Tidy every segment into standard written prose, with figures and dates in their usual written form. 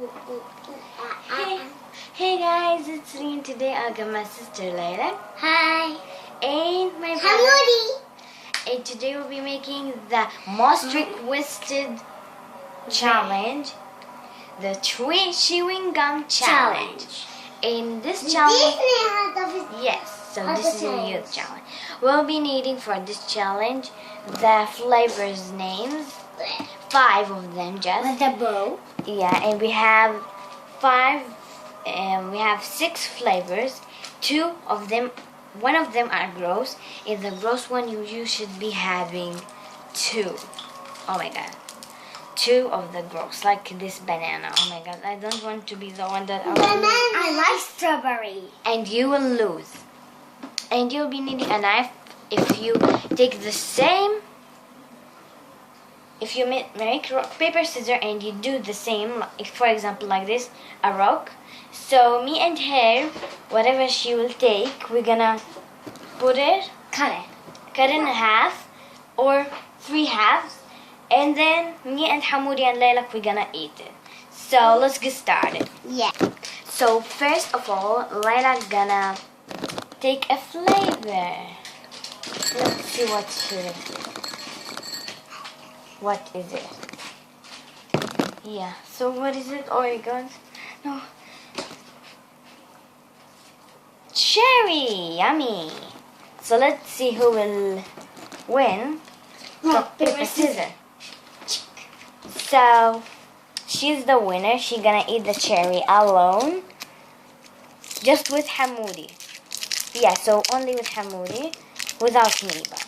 Hey, hey guys, it's Leen. Today I got my sister Layla. Hi. And my brother. Hi, And today we'll be making the most requested challenge, the chewing gum challenge. In this challenge, yes, so this is a youth challenge. We'll be needing for this challenge the flavors names, 5 of them just. with the bow. Yeah, and we have 6 flavors. 2 of them, one of them are gross. And the gross one you should be having 2. Oh my god. 2 of the gross, like this banana. Oh my god, I don't want to be the one that I like strawberry. and you will lose. And you'll be needing a knife if you take the same. If you make rock, paper, scissors and you do the same, for example like this, a rock. So me and her, whatever she will take, we're gonna cut it in half or 3 halves, and then me and Hamoudi and Laylak, we're gonna eat it. So let's get started. Yeah. So first of all, Laylak gonna take a flavor. Let's see what's here. What is it? Yeah, so what is it? Oh my god. No. Cherry! Yummy! So let's see who will win. Rock, Paper, scissors. So, she's the winner. She's gonna eat the cherry alone. Just with Hamoudi. Yeah, so only with Hamoudi. Without me, but.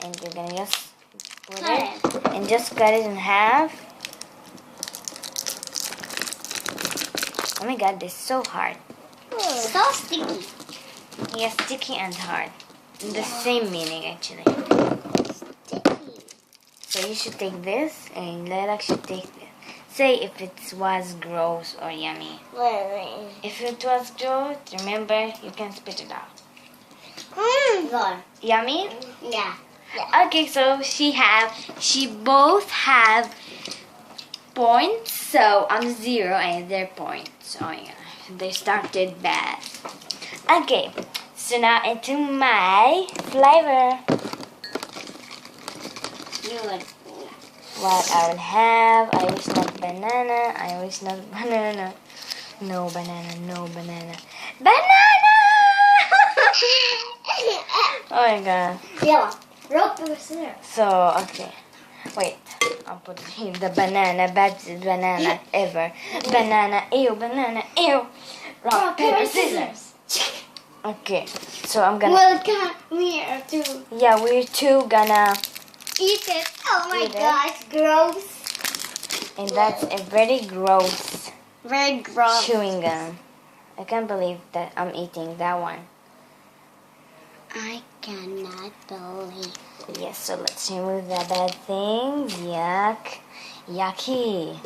And you're gonna just put it and just cut it in half. Oh my god, this is so hard. So sticky. Yeah, sticky and hard. The same meaning actually. Sticky. So you should take this and Lilac should take this. Say if it was gross or yummy. Wait. If it was gross, remember you can spit it out. Good. Yummy? Yeah. Okay, so she both have points, so I'm 0 and they're points. Oh yeah, they started bad. Okay, so now into my flavor. Good. What I will have, I wish not banana, I wish not banana. No banana, no banana. Banana! Oh my god. Yeah. Rock, paper, scissors. So, okay. Wait. I'll put here the banana, best banana ever. Banana, ew, banana, ew. Rock, paper, scissors. Okay. So I'm gonna. Well, come here too. Yeah, we're two gonna. Eat it. Oh my Eat it. gosh, gross. And that's a very gross Very gross. chewing gum. I can't believe that I'm eating that one. I cannot believe. Yes, so let's remove the bad things. Yuck. Yucky.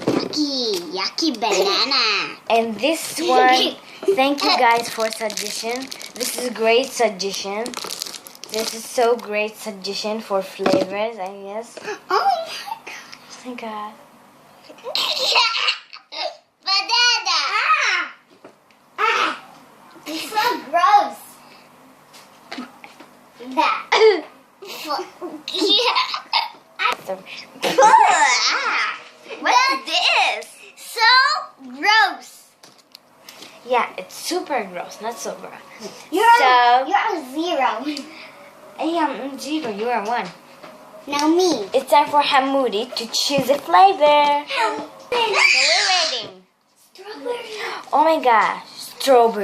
Yucky banana. And this one, thank you guys for suggestion. This is great suggestion. This is so great suggestion for flavors, I guess. Oh my god. Banana. It's so gross. That. What's this? So gross. Yeah, it's super gross, not so gross. You're So- a 0. Hey, I'm 0, you are 1. Now me. It's time for Hamoudi to choose a flavor. So we're waiting. Strawberry. Oh my gosh, strawberry.